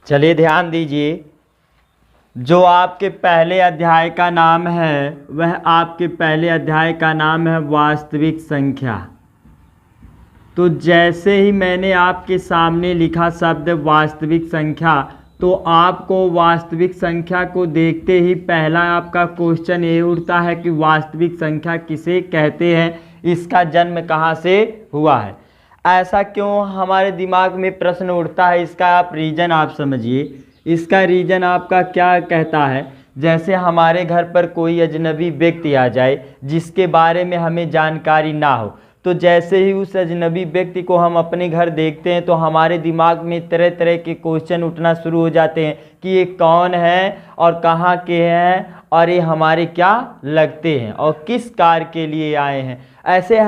चलिए ध्यान दीजिए, जो आपके पहले अध्याय का नाम है वह आपके पहले अध्याय का नाम है वास्तविक संख्या। तो जैसे ही मैंने आपके सामने लिखा शब्द वास्तविक संख्या, तो आपको वास्तविक संख्या को देखते ही पहला आपका क्वेश्चन ये उठता है कि वास्तविक संख्या किसे कहते हैं, इसका जन्म कहाँ से हुआ है। ऐसा क्यों हमारे दिमाग में प्रश्न उठता है, इसका आप रीज़न आप समझिए। इसका रीज़न आपका क्या कहता है, जैसे हमारे घर पर कोई अजनबी व्यक्ति आ जाए जिसके बारे में हमें जानकारी ना हो, तो जैसे ही उस अजनबी व्यक्ति को हम अपने घर देखते हैं तो हमारे दिमाग में तरह तरह के क्वेश्चन उठना शुरू हो जाते हैं कि ये कौन है और कहाँ के हैं और ये हमारे क्या लगते हैं और किस कार्य के लिए आए हैं। ऐसे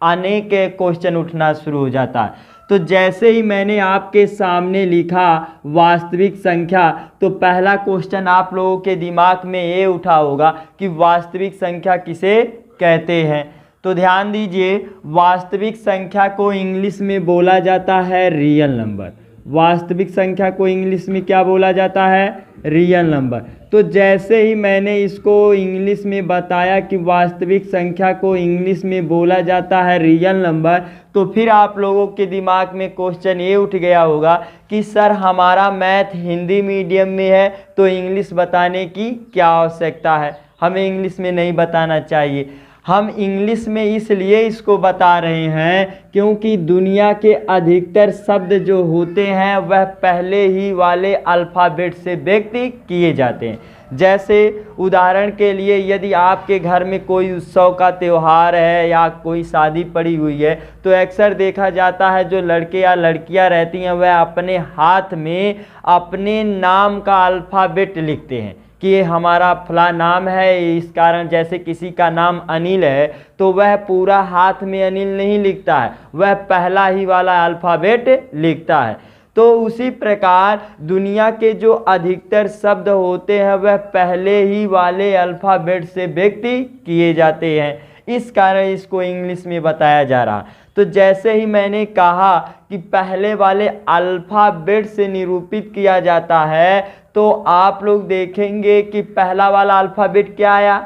अनेक क्वेश्चन उठना शुरू हो जाता है। तो जैसे ही मैंने आपके सामने लिखा वास्तविक संख्या, तो पहला क्वेश्चन आप लोगों के दिमाग में ये उठा होगा कि वास्तविक संख्या किसे कहते हैं। तो ध्यान दीजिए, वास्तविक संख्या को इंग्लिश में बोला जाता है रियल नंबर। वास्तविक संख्या को इंग्लिश में क्या बोला जाता है, रियल नंबर। तो जैसे ही मैंने इसको इंग्लिश में बताया कि वास्तविक संख्या को इंग्लिश में बोला जाता है रियल नंबर, तो फिर आप लोगों के दिमाग में क्वेश्चन ये उठ गया होगा कि सर हमारा मैथ हिंदी मीडियम में है तो इंग्लिश बताने की क्या आवश्यकता है, हमें इंग्लिश में नहीं बताना चाहिए। हम इंग्लिश में इसलिए इसको बता रहे हैं क्योंकि दुनिया के अधिकतर शब्द जो होते हैं वह पहले ही वाले अल्फ़ाबेट से व्यक्त किए जाते हैं। जैसे उदाहरण के लिए, यदि आपके घर में कोई उत्सव का त्यौहार है या कोई शादी पड़ी हुई है, तो अक्सर देखा जाता है जो लड़के या लड़कियां रहती हैं वह अपने हाथ में अपने नाम का अल्फ़ाबेट लिखते हैं कि ये हमारा फला नाम है। इस कारण जैसे किसी का नाम अनिल है तो वह पूरा हाथ में अनिल नहीं लिखता है, वह पहला ही वाला अल्फ़ाबेट लिखता है। तो उसी प्रकार दुनिया के जो अधिकतर शब्द होते हैं वह पहले ही वाले अल्फ़ाबेट से व्यक्त किए जाते हैं, इस कारण इसको इंग्लिश में बताया जा रहा। तो जैसे ही मैंने कहा कि पहले वाले अल्फ़ाबेट से निरूपित किया जाता है, तो आप लोग देखेंगे कि पहला वाला अल्फ़ाबेट क्या आया,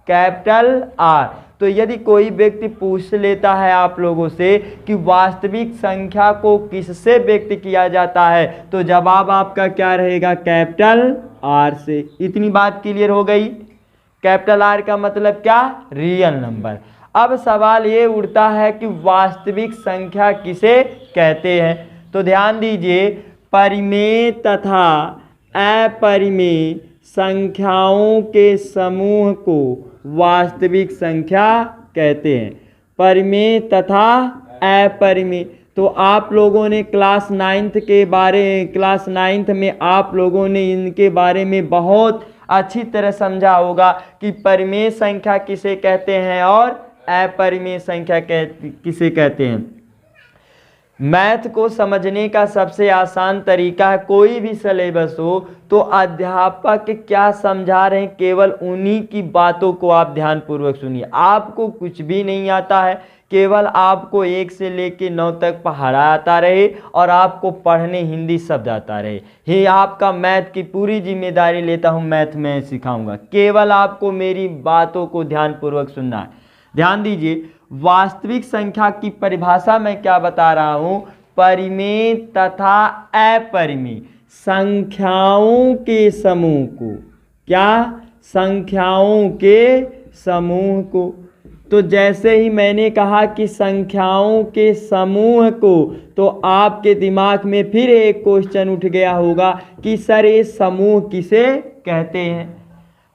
कैपिटल आर। तो यदि कोई व्यक्ति पूछ लेता है आप लोगों से कि वास्तविक संख्या को किससे व्यक्त किया जाता है, तो जवाब आपका क्या रहेगा, कैपिटल आर से। इतनी बात क्लियर हो गई। कैपिटल आर का मतलब क्या, रियल नंबर। अब सवाल ये उठता है कि वास्तविक संख्या किसे कहते हैं। तो ध्यान दीजिए, परिमेय तथा अपरिमेय संख्याओं के समूह को वास्तविक संख्या कहते हैं। परिमेय तथा अपरिमेय, तो आप लोगों ने क्लास नाइन्थ में आप लोगों ने इनके बारे में बहुत अच्छी तरह समझा होगा कि परिमेय संख्या किसे कहते हैं और अपरिमेय संख्या किसे कहते हैं। मैथ को समझने का सबसे आसान तरीका है, कोई भी सिलेबस हो तो अध्यापक क्या समझा रहे हैं केवल उन्हीं की बातों को आप ध्यानपूर्वक सुनिए। आपको कुछ भी नहीं आता है, केवल आपको 1 से लेकर 9 तक पढ़ा आता रहे और आपको पढ़ने हिंदी शब्द आता रहे, ये आपका मैथ की पूरी जिम्मेदारी लेता हूँ। मैथ में सिखाऊंगा, केवल आपको मेरी बातों को ध्यानपूर्वक सुनना है। ध्यान दीजिए, वास्तविक संख्या की परिभाषा मैं क्या बता रहा हूं, परिमेय तथा अपरिमेय संख्याओं के समूह को, क्या, संख्याओं के समूह को। तो जैसे ही मैंने कहा कि संख्याओं के समूह को, तो आपके दिमाग में फिर एक क्वेश्चन उठ गया होगा कि सर ये समूह किसे कहते हैं।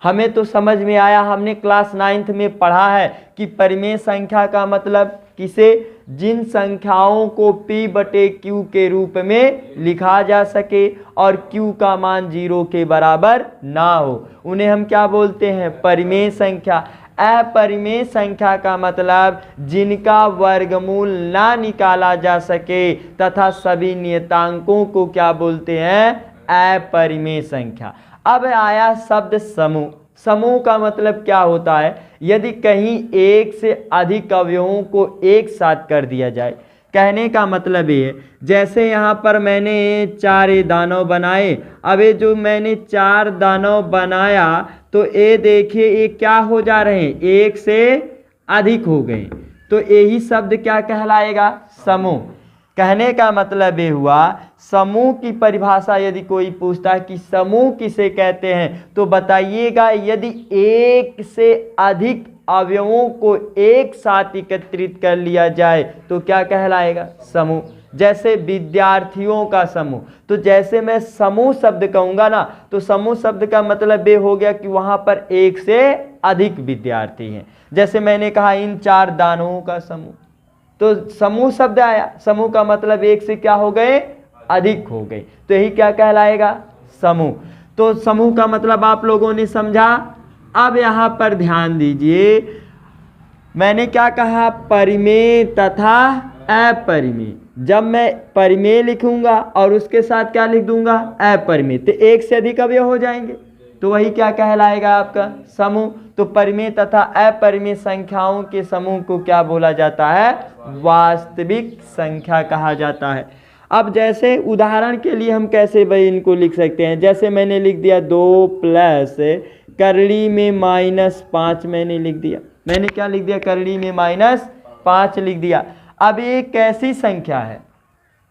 हमें तो समझ में आया, हमने क्लास 9th में पढ़ा है कि परिमेय संख्या का मतलब किसे, जिन संख्याओं को P/Q के रूप में लिखा जा सके और Q का मान 0 के बराबर ना हो, उन्हें हम क्या बोलते हैं, परिमेय संख्या। अपरिमेय संख्या का मतलब जिनका वर्गमूल ना निकाला जा सके तथा सभी नियतांकों को क्या बोलते हैं, अपरिमेय संख्या। अब आया शब्द समूह। समूह का मतलब क्या होता है, यदि कहीं एक से अधिक अवयवों को एक साथ कर दिया जाए, कहने का मतलब ये है, जैसे यहाँ पर मैंने 4 ये दानव बनाए, अब ये जो मैंने 4 दानव बनाया तो ये देखिए ये क्या हो जा रहे हैं, एक से अधिक हो गए, तो यही शब्द क्या कहलाएगा, समूह। कहने का मतलब ये हुआ, समूह की परिभाषा यदि कोई पूछता है कि समूह किसे कहते हैं तो बताइएगा यदि एक से अधिक अवयवों को एक साथ एकत्रित कर लिया जाए तो क्या कहलाएगा, समूह। जैसे विद्यार्थियों का समूह, तो जैसे मैं समूह शब्द कहूँगा ना तो समूह शब्द का मतलब ये हो गया कि वहाँ पर एक से अधिक विद्यार्थी हैं। जैसे मैंने कहा इन 4 दानवों का समूह, तो समूह शब्द आया, समूह का मतलब एक से क्या हो गए, अधिक हो गए, तो यही क्या कहलाएगा, समूह। तो समूह का मतलब आप लोगों ने समझा। अब यहाँ पर ध्यान दीजिए, मैंने क्या कहा, परिमेय तथा अपरिमेय। जब मैं परिमेय लिखूंगा और उसके साथ क्या लिख दूंगा, अपरिमेय, तो एक से अधिक अवयव हो जाएंगे, तो वही क्या कहलाएगा, आपका समूह। तो परिमेय तथा अपरिमेय संख्याओं के समूह को क्या बोला जाता है, वास्तविक संख्या कहा जाता है। अब जैसे उदाहरण के लिए हम कैसे भाई इनको लिख सकते हैं, जैसे मैंने लिख दिया 2 प्लस करड़ी में -5 मैंने लिख दिया, मैंने क्या लिख दिया, करड़ी में -5 लिख दिया। अब ये कैसी संख्या है,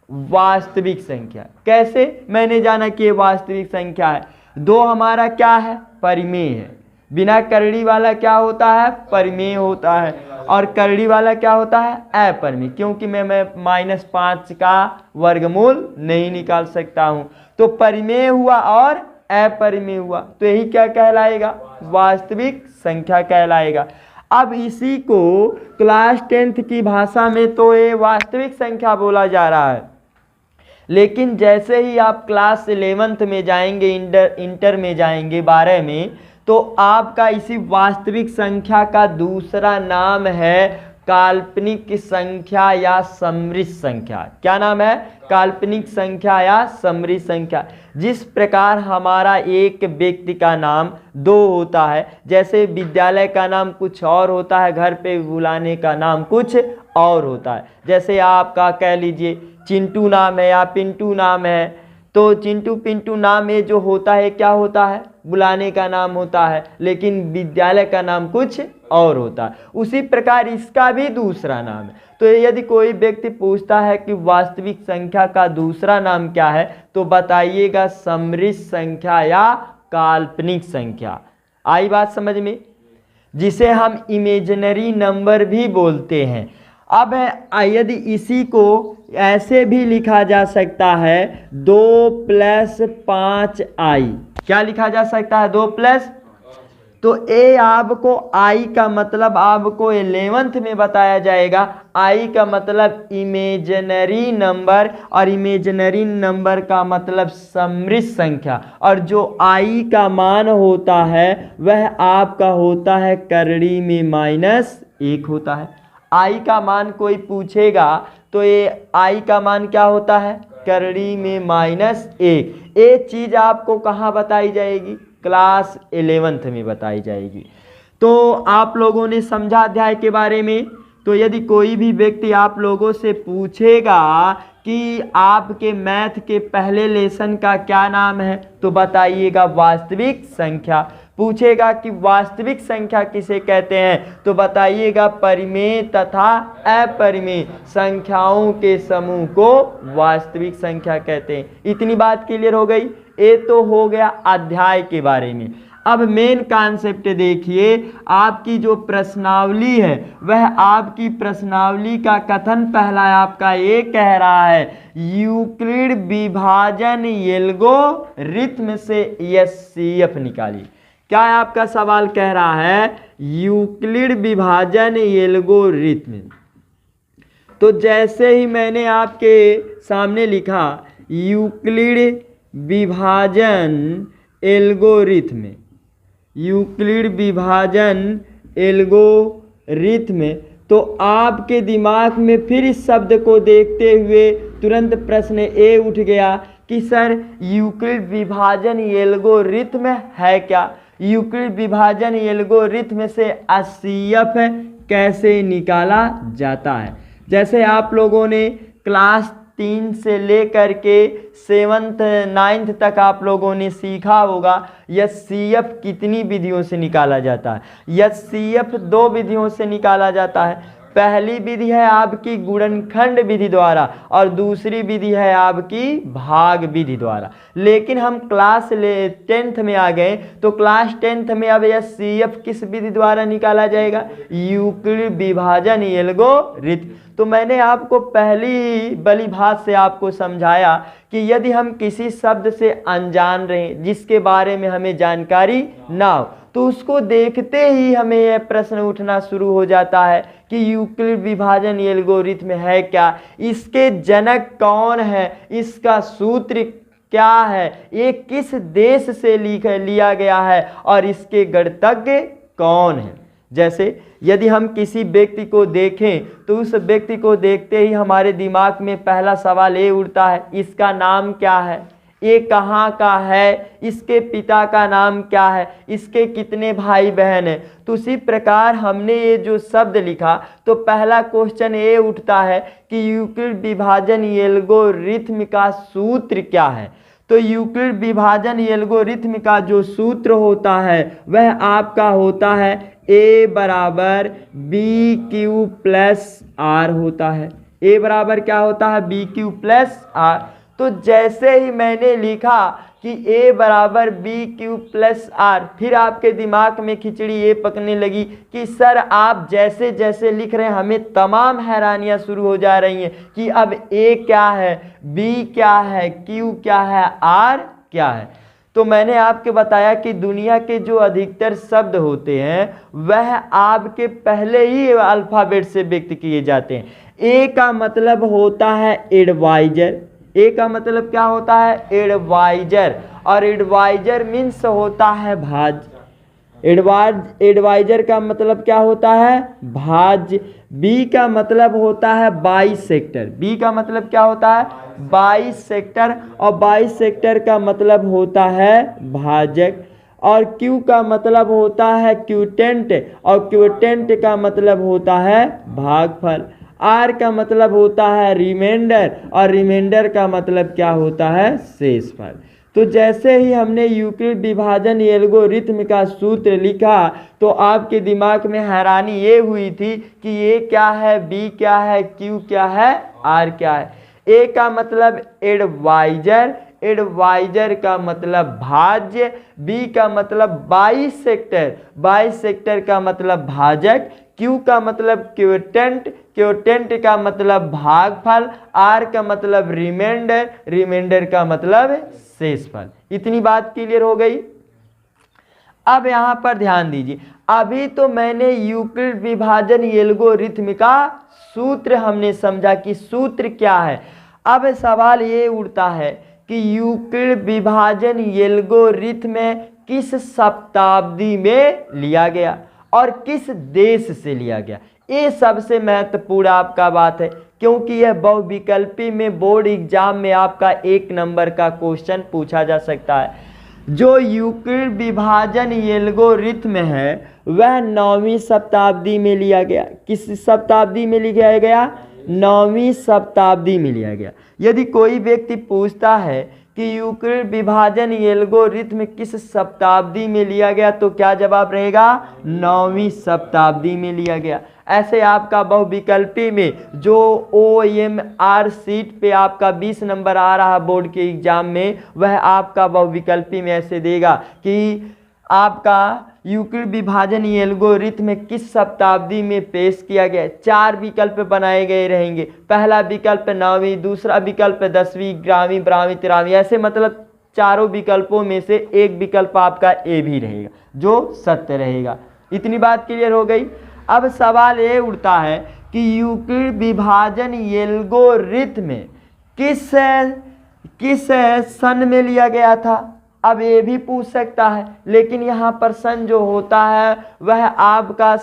वास्तविक संख्या। कैसे मैंने जाना कि ये वास्तविक संख्या है, 2 हमारा क्या है, परिमेय है, बिना करड़ी वाला क्या होता है, परिमेय होता है, और करड़ी वाला क्या होता है, अपरिमेय, क्योंकि मैं -5 का वर्गमूल नहीं निकाल सकता हूं। तो परिमेय हुआ और अपरिमेय हुआ, तो यही क्या कहलाएगा, वास्तविक संख्या कहलाएगा। अब इसी को क्लास 10th की भाषा में तो ये वास्तविक संख्या बोला जा रहा है, लेकिन जैसे ही आप क्लास 11th में जाएंगे, इंटर में जाएंगे 12 में, तो आपका इसी वास्तविक संख्या का दूसरा नाम है काल्पनिक संख्या या समृद्ध संख्या। क्या नाम है, काल्पनिक संख्या या समृद्ध संख्या। जिस प्रकार हमारा एक व्यक्ति का नाम 2 होता है, जैसे विद्यालय का नाम कुछ और होता है, घर पे बुलाने का नाम कुछ और होता है। जैसे आपका कह लीजिए चिंटू नाम है या पिंटू नाम है, तो चिंटू पिंटू नाम में जो होता है क्या होता है, बुलाने का नाम होता है, लेकिन विद्यालय का नाम कुछ और होता है। उसी प्रकार इसका भी दूसरा नाम है। तो यदि कोई व्यक्ति पूछता है कि वास्तविक संख्या का दूसरा नाम क्या है, तो बताइएगा समृद्ध संख्या या काल्पनिक संख्या। आई बात समझ में, जिसे हम इमेजिनरी नंबर भी बोलते हैं। अब यदि इसी को ऐसे भी लिखा जा सकता है 2 + 5i, क्या लिखा जा सकता है, 2 प्लस, तो ए आपको आई का मतलब आपको 11th में बताया जाएगा। आई का मतलब इमेजिनरी नंबर, और इमेजिनरी नंबर का मतलब समृद्ध संख्या, और जो आई का मान होता है वह आपका होता है करड़ी में -1 होता है। आई का मान कोई पूछेगा तो ये आई का मान क्या होता है, करड़ी में -1। ये चीज़ आपको कहाँ बताई जाएगी, क्लास 11th में बताई जाएगी। तो आप लोगों ने समझा अध्याय के बारे में। तो यदि कोई भी व्यक्ति आप लोगों से पूछेगा कि आपके मैथ के पहले लेसन का क्या नाम है, तो बताइएगा वास्तविक संख्या। पूछेगा कि वास्तविक संख्या किसे कहते हैं, तो बताइएगा परिमेय तथा अपरिमेय संख्याओं के समूह को वास्तविक संख्या कहते हैं। इतनी बात क्लियर हो गई। ये तो हो गया अध्याय के बारे में। अब मेन कॉन्सेप्ट देखिए, आपकी जो प्रश्नावली है वह आपकी प्रश्नावली का कथन पहला आपका ये कह रहा है, यूक्लिड विभाजन एल्गोरिथ्म से एचसीएफ निकालिए। क्या आपका सवाल कह रहा है, यूक्लिड विभाजन एल्गोरिथ्म। तो जैसे ही मैंने आपके सामने लिखा यूक्लिड विभाजन एल्गोरिथ्म, यूक्लिड विभाजन एल्गोरिथ्म, तो आपके दिमाग में फिर इस शब्द को देखते हुए तुरंत प्रश्न ए उठ गया कि सर यूक्लिड विभाजन एल्गोरिथ्म है क्या, यूक्लिड विभाजन एल्गोरिथ्म से एचसीएफ कैसे निकाला जाता है। जैसे आप लोगों ने क्लास 3 से लेकर के 7th 9th तक आप लोगों ने सीखा होगा HCF कितनी विधियों से निकाला जाता है। HCF 2 विधियों से निकाला जाता है। पहली विधि है आपकी गुणनखंड विधि द्वारा और दूसरी विधि है आपकी भाग विधि द्वारा। लेकिन हम क्लास 10th में आ गए तो क्लास 10th में अब HCF किस विधि द्वारा निकाला जाएगा, यूक्लिड विभाजन एल्गोरिथम। तो मैंने आपको पहली बली भात से आपको समझाया कि यदि हम किसी शब्द से अनजान रहें, जिसके बारे में हमें जानकारी ना हो, तो उसको देखते ही हमें यह प्रश्न उठना शुरू हो जाता है कि यूक्लिड विभाजन एल्गोरिथम है क्या, इसके जनक कौन है, इसका सूत्र क्या है, ये किस देश से लिया गया है और इसके गणितज्ञ कौन है। जैसे यदि हम किसी व्यक्ति को देखें तो उस व्यक्ति को देखते ही हमारे दिमाग में पहला सवाल ये उठता है, इसका नाम क्या है, ये कहाँ का है, इसके पिता का नाम क्या है, इसके कितने भाई बहन हैं। तो उसी प्रकार हमने ये जो शब्द लिखा तो पहला क्वेश्चन ये उठता है कि यूक्लिड विभाजन एल्गोरिथम का सूत्र क्या है। तो यूक्लिड विभाजन एल्गोरिथम का जो सूत्र होता है वह आपका होता है A बराबर बी क्यू प्लस आर होता है। A बराबर क्या होता है, बी क्यू प्लस आर। तो जैसे ही मैंने लिखा कि A बराबर बी क्यू प्लस आर, फिर आपके दिमाग में खिचड़ी ये पकने लगी कि सर आप जैसे जैसे लिख रहे हैं हमें तमाम हैरानियां शुरू हो जा रही हैं कि अब A क्या है, B क्या है, Q क्या है, R क्या है। तो मैंने आपके बताया कि दुनिया के जो अधिकतर शब्द होते हैं वह आपके पहले ही अल्फ़ाबेट से व्यक्त किए जाते हैं। ए का मतलब होता है एडवाइजर, ए का मतलब क्या होता है, एडवाइजर, और एडवाइजर मीन्स होता है भाज्य। एडवाइजर का मतलब क्या होता है, भाज्य। बी का मतलब होता है बाइसेक्टर, बी का मतलब क्या होता है, बाइसेक्टर, और बाइसेक्टर का मतलब होता है भाजक। और क्यू का मतलब होता है क्यूटेंट, और क्यूटेंट का मतलब होता है भागफल। आर का मतलब होता है रिमाइंडर, और रिमाइंडर का मतलब क्या होता है, शेषफल। तो जैसे ही हमने यूक्लिड विभाजन एल्गोरिथम का सूत्र लिखा तो आपके दिमाग में हैरानी ये हुई थी कि ये क्या है, बी क्या है, क्यू क्या है, आर क्या है। ए का मतलब एडवाइजर, एडवाइजर का मतलब भाज्य। बी का मतलब बाइसेक्टर, बाइसेक्टर का मतलब भाजक। क्यू का मतलब क्यूटेंट, क्यूटेंट का मतलब भागफल। आर का मतलब रिमाइंडर, रिमाइंडर का मतलब शेषफल। इतनी बात क्लियर हो गई। अब यहां पर ध्यान दीजिए, अभी तो मैंने यूक्लिड विभाजन एल्गोरिथम का सूत्र हमने समझा कि सूत्र क्या है। अब सवाल ये उठता है कि यूक्लिड विभाजन एल्गोरिथम किस शताब्दी में लिया गया और किस देश से लिया गया। ये सबसे महत्वपूर्ण आपका बात है, क्योंकि यह बहुविकल्पी में बोर्ड एग्जाम में आपका 1 नंबर का क्वेश्चन पूछा जा सकता है। जो यूक्लिड विभाजन एल्गोरिथम है वह 9वीं शताब्दी में लिया गया। किस शताब्दी में लिया गया, 9वीं शताब्दी में लिया गया। यदि कोई व्यक्ति पूछता है कि यूक्लिड विभाजन एल्गोरिथम किस शताब्दी में लिया गया तो क्या जवाब रहेगा, 9वीं शताब्दी में लिया गया। ऐसे आपका बहुविकल्पी में जो OMR सीट पे आपका 20 नंबर आ रहा बोर्ड के एग्जाम में, वह आपका बहुविकल्पी में ऐसे देगा कि आपका यूक्लिड विभाजन एल्गोरिथम किस शताब्दी में पेश किया गया। 4 विकल्प बनाए गए रहेंगे। पहला विकल्प 9वीं, दूसरा विकल्प 10वीं, 11वीं, 12वीं, 13वीं, ऐसे मतलब चारों विकल्पों में से एक विकल्प आपका ए भी रहेगा जो सत्य रहेगा। इतनी बात क्लियर हो गई। अब सवाल ये उठता है कि यूक्लिड विभाजन एल्गोरिथम किस सन में लिया गया था। अब ये भी पूछ सकता है, लेकिन यहाँ पर सन जो होता है वह आपका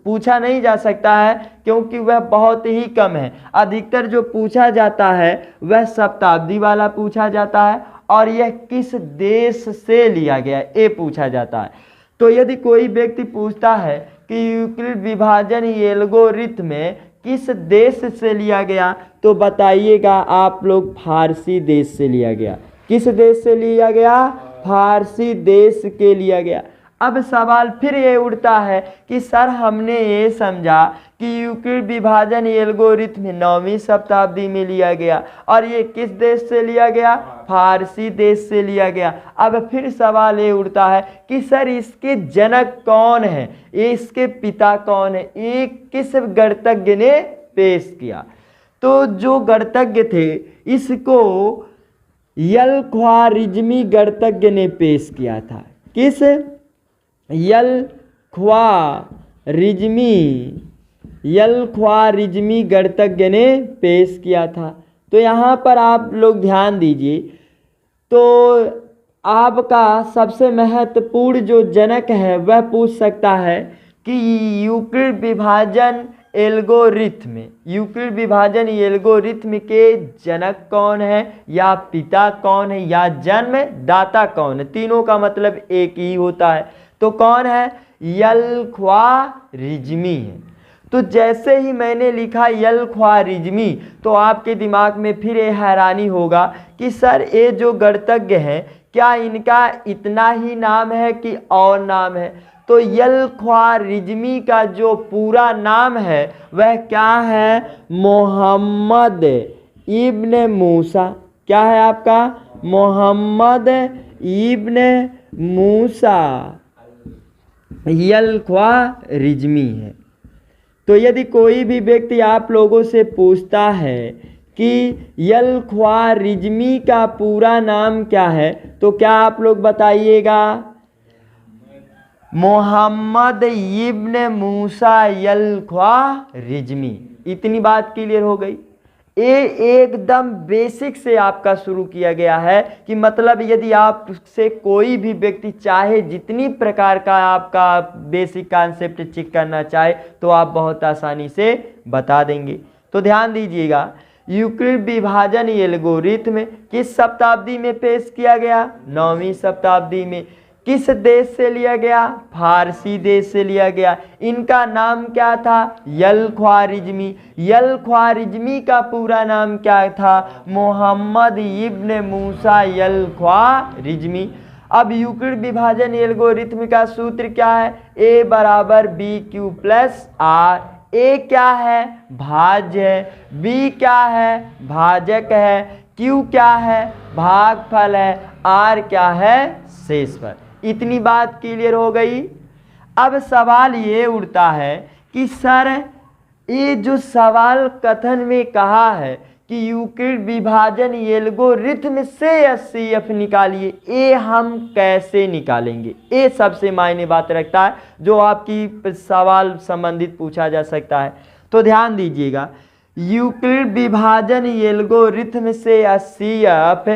पूछा नहीं जा सकता है, क्योंकि वह बहुत ही कम है। अधिकतर जो पूछा जाता है वह शताब्दी वाला पूछा जाता है, और यह किस देश से लिया गया ये पूछा जाता है। तो यदि कोई व्यक्ति पूछता है कि यूक्लिड विभाजन एल्गोरिथम किस देश से लिया गया? तो बताइएगा आप लोग, फारसी देश से लिया गया। किस देश से लिया गया? फारसी देश के लिया गया। अब सवाल फिर ये उठता है कि सर हमने ये समझा कि यूक्लिड विभाजन एल्गोरिथम 9वीं शताब्दी में लिया गया और ये किस देश से लिया गया? फारसी देश से लिया गया। अब फिर सवाल ये उठता है कि सर इसके जनक कौन है, इसके पिता कौन है, ये किस गणितज्ञ ने पेश किया? तो जो गणितज्ञ थे इसको अल-ख्वारिज़मी गणितज्ञ ने पेश किया था। किस? अल-ख्वारिज़मी गणितज्ञ ने पेश किया था। तो यहाँ पर आप लोग ध्यान दीजिए, तो आपका सबसे महत्वपूर्ण जो जनक है वह पूछ सकता है कि यूक्लिड विभाजन एल्गोरिथम के जनक कौन है, या पिता कौन है, या जन्मदाता कौन है? तीनों का मतलब एक ही होता है। तो कौन है? अल-ख्वारिज़मी है। तो जैसे ही मैंने लिखा अल-ख्वारिज़मी तो आपके दिमाग में फिर ये हैरानी होगा कि सर ये जो गणितज्ञ हैं क्या इनका इतना ही नाम है कि और नाम है? तो अल-ख्वारिज़मी का जो पूरा नाम है वह क्या है? मोहम्मद इब्न मूसा। क्या है आपका? मोहम्मद इब्न मूसा अल-ख्वारिज़मी है। तो यदि कोई भी व्यक्ति आप लोगों से पूछता है कि अल-ख्वारिज़मी का पूरा नाम क्या है, तो क्या आप लोग बताइएगा? मोहम्मद इब्न मूसा अल-ख्वारिज़मी। इतनी बात क्लियर हो गई। ये एकदम बेसिक से आपका शुरू किया गया है कि मतलब यदि आपसे कोई भी व्यक्ति चाहे जितनी प्रकार का आपका बेसिक कॉन्सेप्ट चेक करना चाहे तो आप बहुत आसानी से बता देंगे। तो ध्यान दीजिएगा, यूक्लिड विभाजन एल्गोरिथम किस शताब्दी में पेश किया गया? 9वीं शताब्दी में। किस देश से लिया गया? फारसी देश से लिया गया। इनका नाम क्या था? अल-ख्वारिज़मी। अल-ख्वारिज़मी का पूरा नाम क्या था? मोहम्मद इब्न मूसा अल-ख्वारिज़मी। अब यूक्लिड विभाजन एल्गोरिथम का सूत्र क्या है? A बराबर BQ प्लस R। A क्या है? भाज्य है। B क्या है? भाजक है। Q क्या है? भागफल है। R क्या है? शेषफल। इतनी बात क्लियर हो गई। अब सवाल ये उठता है कि सर ये जो सवाल कथन में कहा है कि यूक्लिड विभाजन एल्गोरिथम से HCF निकालिए, ये हम कैसे निकालेंगे? ये सबसे मायने बात रखता है जो आपकी सवाल संबंधित पूछा जा सकता है। तो ध्यान दीजिएगा, यूक्लिड विभाजन एल्गोरिथम से HCF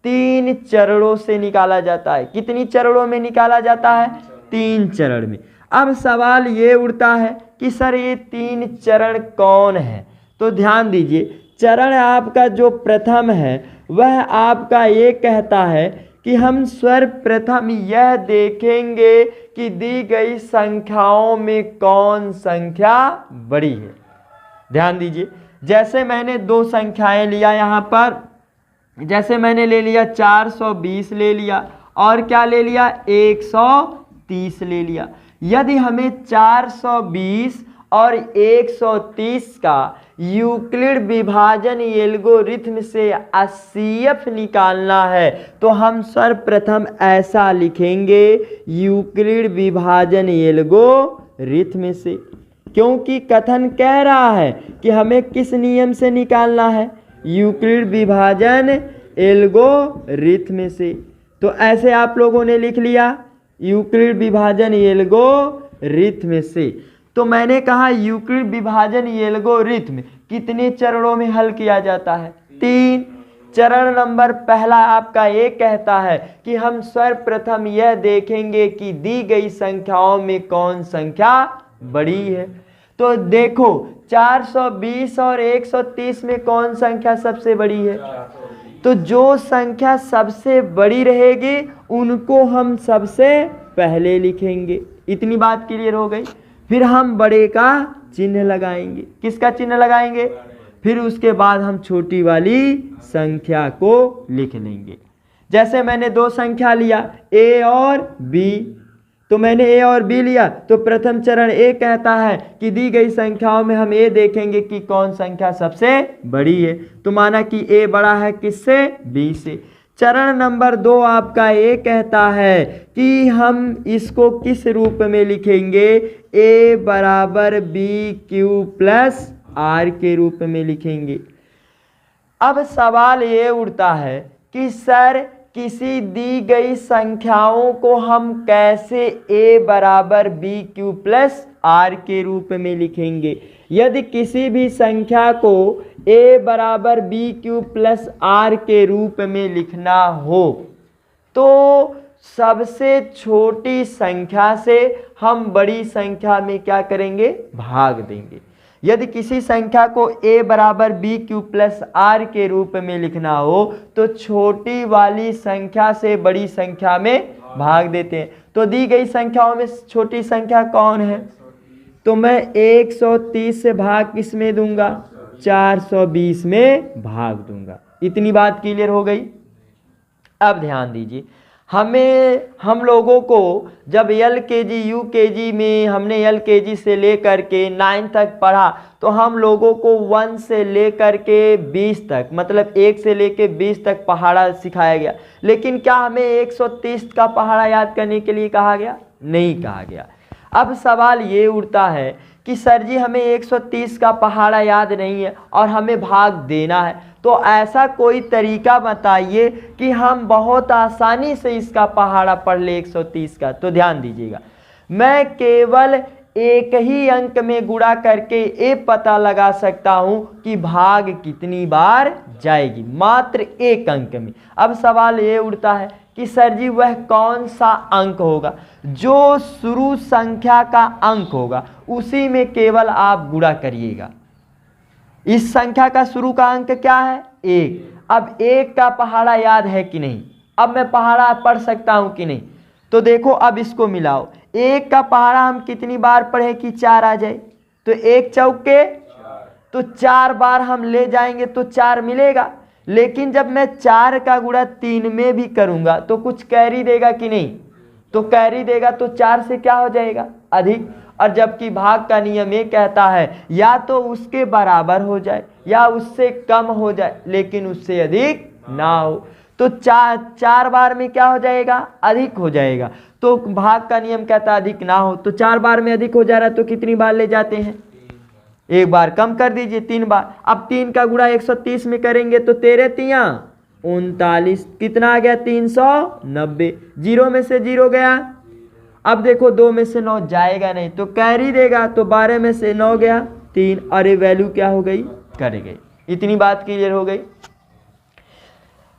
3 चरणों से निकाला जाता है। कितनी चरणों में निकाला जाता है? 3 चरण में। अब सवाल ये उठता है कि सर ये 3 चरण कौन है? तो ध्यान दीजिए, चरण आपका जो प्रथम है वह आपका ये कहता है कि हम सर्वप्रथम यह देखेंगे कि दी गई संख्याओं में कौन संख्या बड़ी है। ध्यान दीजिए, जैसे मैंने 2 संख्याएं लिया यहाँ पर, जैसे मैंने ले लिया 420 ले लिया और क्या ले लिया? 130 ले लिया। यदि हमें 420 और 130 का यूक्लिड विभाजन एल्गोरिथम से HCF निकालना है तो हम सर्वप्रथम ऐसा लिखेंगे, यूक्लिड विभाजन एल्गोरिथम से, क्योंकि कथन कह रहा है कि हमें किस नियम से निकालना है? यूक्लिड विभाजन एल्गोरिथम से। तो ऐसे आप लोगों ने लिख लिया, यूक्लिड विभाजन एल्गोरिथम से। तो मैंने कहा यूक्लिड विभाजन एल्गोरिथम कितने चरणों में हल किया जाता है? 3। चरण नंबर पहला आपका ये कहता है कि हम सर्वप्रथम यह देखेंगे कि दी गई संख्याओं में कौन संख्या बड़ी है। तो देखो 420 और 130 में कौन संख्या सबसे बड़ी है? तो जो संख्या सबसे बड़ी रहेगी उनको हम सबसे पहले लिखेंगे। इतनी बात क्लियर हो गई। फिर हम बड़े का चिन्ह लगाएंगे। किसका चिन्ह लगाएंगे? फिर उसके बाद हम छोटी वाली संख्या को लिख लेंगे। जैसे मैंने दो संख्या लिया a और b, तो मैंने a और b लिया, तो प्रथम चरण a कहता है कि दी गई संख्याओं में हम a देखेंगे कि कौन संख्या सबसे बड़ी है। तो माना कि a बड़ा है किससे? b से। चरण नंबर 2 आपका a कहता है कि हम इसको किस रूप में लिखेंगे? a बराबर b क्यू प्लस r के रूप में लिखेंगे। अब सवाल ये उठता है कि सर किसी दी गई संख्याओं को हम कैसे a बराबर b क्यू प्लस r के रूप में लिखेंगे? यदि किसी भी संख्या को a बराबर b क्यू प्लस r के रूप में लिखना हो तो सबसे छोटी संख्या से हम बड़ी संख्या में क्या करेंगे? भाग देंगे। यदि किसी संख्या को a बराबर b क्यू प्लस r के रूप में लिखना हो तो छोटी वाली संख्या से बड़ी संख्या में भाग देते हैं। तो दी गई संख्याओं में छोटी संख्या कौन है? तो मैं 130 से भाग किस में दूंगा? 420 में भाग दूंगा। इतनी बात क्लियर हो गई। अब ध्यान दीजिए, हम लोगों को जब LKG UKG में हमने LKG से लेकर के 9 तक पढ़ा तो हम लोगों को 1 से लेकर के 20 तक, मतलब 1 से लेकर 20 तक पहाड़ा सिखाया गया। लेकिन क्या हमें 130 का पहाड़ा याद करने के लिए कहा गया? नहीं कहा गया। अब सवाल ये उठता है कि सर जी हमें 130 का पहाड़ा याद नहीं है और हमें भाग देना है, तो ऐसा कोई तरीका बताइए कि हम बहुत आसानी से इसका पहाड़ा पढ़ ले 130 का। तो ध्यान दीजिएगा, मैं केवल एक ही अंक में गुणा करके ये पता लगा सकता हूं कि भाग कितनी बार जाएगी, मात्र एक अंक में। अब सवाल ये उठता है कि सर जी वह कौन सा अंक होगा? जो शुरू संख्या का अंक होगा उसी में केवल आप गुणा करिएगा। इस संख्या का शुरू का अंक क्या है? 1। अब 1 का पहाड़ा याद है कि नहीं? अब मैं पहाड़ा पढ़ सकता हूं कि नहीं? तो देखो अब इसको मिलाओ। 1 का पहाड़ा हम कितनी बार पढ़े कि 4 आ जाए? तो 1 चौके, तो 4 बार हम ले जाएंगे तो 4 मिलेगा। लेकिन जब मैं 4 का गुणा 3 में भी करूंगा तो कुछ कैरी देगा कि नहीं? तो कैरी देगा, तो 4 से क्या हो जाएगा? अधिक। और जबकि भाग का नियम ये कहता है या तो उसके बराबर हो जाए या उससे कम हो जाए, लेकिन उससे अधिक ना हो। तो 4 बार में क्या हो जाएगा? अधिक हो जाएगा। तो भाग का नियम कहता है अधिक ना हो, तो 4 बार में अधिक हो जा रहा है, तो कितनी बार ले जाते हैं? 1 बार कम कर दीजिए, 3 बार। अब 3 का गुणा 130 में करेंगे तो 13 तिया 39, कितना आ गया? 390। 0 में से 0 गया। अब देखो 2 में से 9 जाएगा नहीं, तो कैरी देगा, तो 12 में से 9 गया 3, और ये वैल्यू क्या हो गई? कर गई। इतनी बात क्लियर हो गई।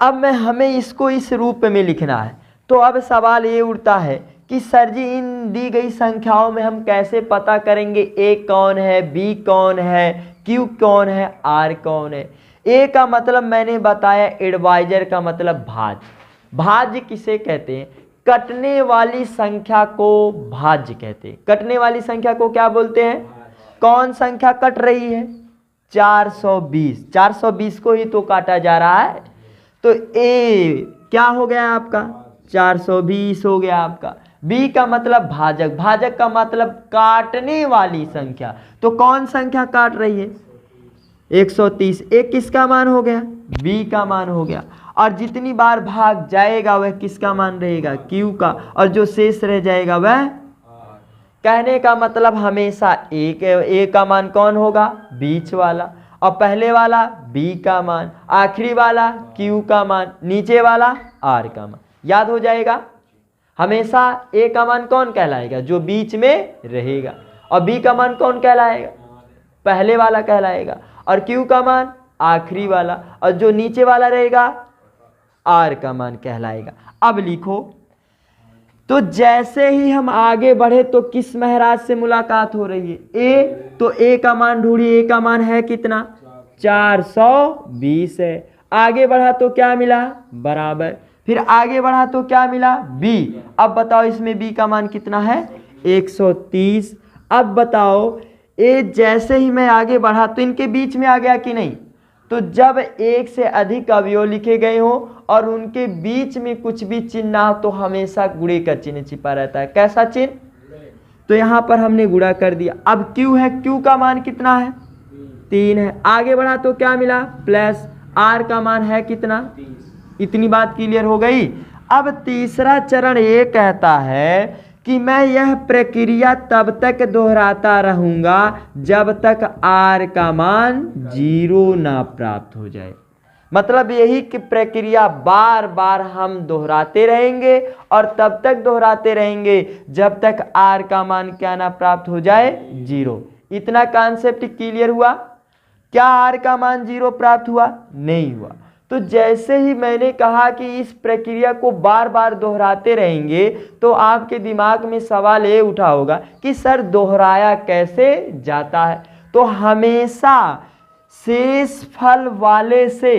अब हमें इसको इस रूप में लिखना है। तो अब सवाल ये उठता है कि सर जी इन दी गई संख्याओं में हम कैसे पता करेंगे a कौन है, b कौन है, q कौन है, r कौन है? a का मतलब मैंने बताया एडवाइजर का मतलब भाज्य। भाज्य किसे कहते हैं? कटने वाली संख्या को भाज्य कहते हैं। कटने वाली संख्या को क्या बोलते हैं? कौन संख्या कट रही है? 420। 420 को ही तो काटा जा रहा है। तो a क्या हो गया आपका? 420 हो गया आपका। b का मतलब भाजक। भाजक का मतलब काटने वाली संख्या। तो कौन संख्या काट रही है? 130। a किसका मान हो गया? b का मान हो गया। और जितनी बार भाग जाएगा वह किसका मान रहेगा? q का। और जो शेष रह जाएगा वह, कहने का मतलब हमेशा a का मान कौन होगा? बीच वाला। और पहले वाला b का मान, आखिरी वाला q का मान, नीचे वाला r का मान। याद हो जाएगा। हमेशा a का मान कौन कहलाएगा? जो बीच में रहेगा। और b का मान कौन कहलाएगा? पहले वाला कहलाएगा। और q का मान आखिरी वाला। और जो नीचे वाला रहेगा r का मान कहलाएगा। अब लिखो, तो जैसे ही हम आगे बढ़े तो किस महाराज से मुलाकात हो रही है? a। तो a का मान ढूंढिए। a का मान है कितना? 420 है। आगे बढ़ा तो क्या मिला? बराबर। फिर आगे बढ़ा तो क्या मिला? b। अब बताओ इसमें b का मान कितना है? 130। अब बताओ, ये जैसे ही मैं आगे बढ़ा तो इनके बीच में आ गया कि नहीं? तो जब एक से अधिक अवयव लिखे गए हो और उनके बीच में कुछ भी चिन्ह ना हो तो हमेशा गुणे का चिन्ह छिपा रहता है। कैसा चिन्ह? तो यहाँ पर हमने गुणा कर दिया। अब क्यू है, क्यू का मान कितना है? 3 है। आगे बढ़ा तो क्या मिला? प्लस आर का मान है कितना? इतनी बात क्लियर हो गई। अब तीसरा चरण ये कहता है कि मैं यह प्रक्रिया तब तक दोहराता रहूंगा जब तक आर का मान 0 ना प्राप्त हो जाए। मतलब यही कि प्रक्रिया बार बार हम दोहराते रहेंगे और तब तक दोहराते रहेंगे जब तक आर का मान क्या ना प्राप्त हो जाए? 0। इतना कॉन्सेप्ट क्लियर हुआ? क्या आर का मान 0 प्राप्त हुआ? नहीं हुआ। तो जैसे ही मैंने कहा कि इस प्रक्रिया को बार बार दोहराते रहेंगे तो आपके दिमाग में सवाल ये उठा होगा कि सर दोहराया कैसे जाता है? तो हमेशा शेष फल वाले से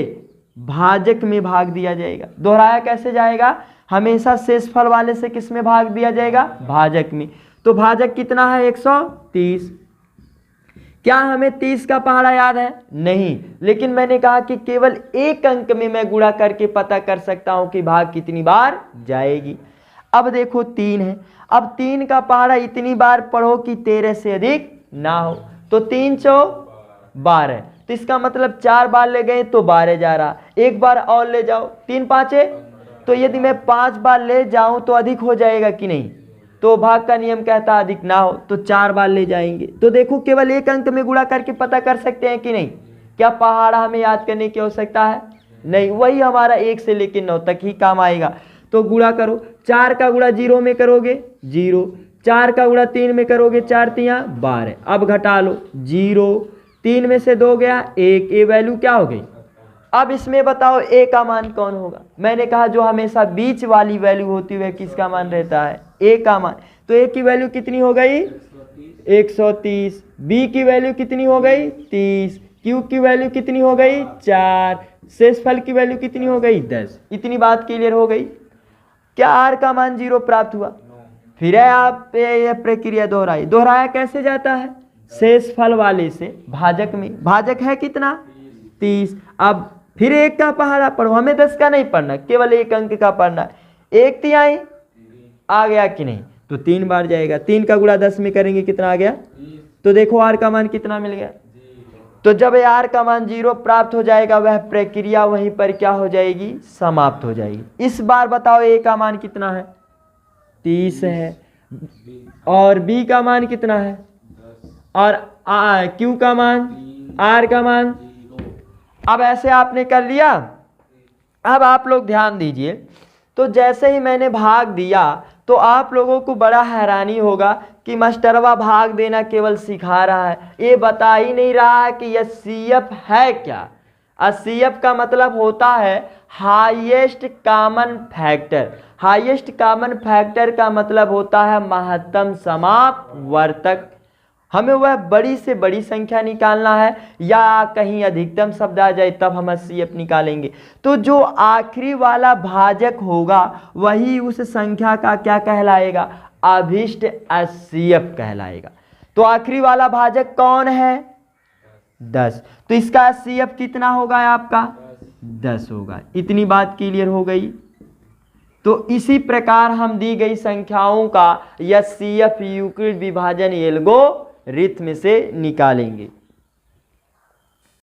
भाजक में भाग दिया जाएगा। दोहराया कैसे जाएगा? हमेशा शेष फल वाले से किस में भाग दिया जाएगा? भाजक में। तो भाजक कितना है? 130। क्या हमें 30 का पहाड़ा याद है? नहीं, लेकिन मैंने कहा कि केवल एक अंक में मैं गुणा करके पता कर सकता हूं कि भाग कितनी बार जाएगी। अब देखो 3 है। अब 3 का पहाड़ा इतनी बार पढ़ो कि 13 से अधिक ना हो। तो 3 चौक 12, तो इसका मतलब 4 बार ले गए तो 12 जा रहा। एक बार और ले जाओ, 3 पाँचे, तो यदि मैं 5 बार ले जाऊं तो अधिक हो जाएगा कि नहीं? तो भाग का नियम कहता है अधिक ना हो, तो 4 बार ले जाएंगे। तो देखो केवल एक अंक में गुणा करके पता कर सकते हैं कि नहीं? क्या पहाड़ा हमें याद करने की आवश्यकता है? नहीं, वही हमारा 1 से लेकर 9 तक ही काम आएगा। तो गुणा करो, 4 का गुणा 0 में करोगे 0, 4 का गुणा 3 में करोगे 4 तियां 12। अब घटा लो, 0, 3 में से 2 गया 1, ये वैल्यू क्या हो गई? अब इसमें बताओ ए का मान कौन होगा? मैंने कहा जो हमेशा बीच वाली वैल्यू होती है किसका मान रहता है? ए का मान। तो ए की वैल्यू कितनी हो गई? 130। बी की वैल्यू कितनी हो गई? 30। क्यू की वैल्यू कितनी हो गई? 4। शेषफल की वैल्यू कितनी हो गई? 10। इतनी बात क्लियर हो गई। क्या आर का मान 0 प्राप्त हुआ? फिर आप यह प्रक्रिया दोहराई। दोहराया कैसे जाता है? शेषफल वाले से भाजक में। भाजक है कितना? 30। अब फिर 1 का पहाड़ा पढ़ो, हमें 10 का नहीं पढ़ना, केवल 1 अंक का पढ़ना। 1 तिहाई आ गया कि नहीं? तो 3 बार जाएगा। 3 का गुणा 10 में करेंगे कितना आ गया? तो देखो आर का मान कितना मिल गया। तो जब आर का मान 0 प्राप्त हो जाएगा वह प्रक्रिया वहीं पर क्या हो जाएगी? समाप्त हो जाएगी। इस बार बताओ ए का मान कितना है? 30 है। और बी का मान कितना है? और क्यू का मान, आर का मान। अब ऐसे आपने कर लिया। अब आप लोग ध्यान दीजिए, तो जैसे ही मैंने भाग दिया तो आप लोगों को बड़ा हैरानी होगा कि मास्टरवा भाग देना केवल सिखा रहा है, ये बता ही नहीं रहा है कि यह सीएफ है क्या। सीएफ का मतलब होता है highest common factor. Highest common factor का मतलब होता है महत्तम समापवर्तक। हमें वह बड़ी से बड़ी संख्या निकालना है या कहीं अधिकतम शब्द आ जाए तब हम सीएफ निकालेंगे। तो जो आखिरी वाला भाजक होगा वही उस संख्या का क्या कहलाएगा? अभिष्ट सीएफ कहलाएगा। तो आखिरी वाला भाजक कौन है? 10। तो इसका सीएफ कितना होगा आपका? 10 होगा। इतनी बात क्लियर हो गई। तो इसी प्रकार हम दी गई संख्याओं का या सीएफ यूक्लिड विभाजन एल्गोरिथम से निकालेंगे।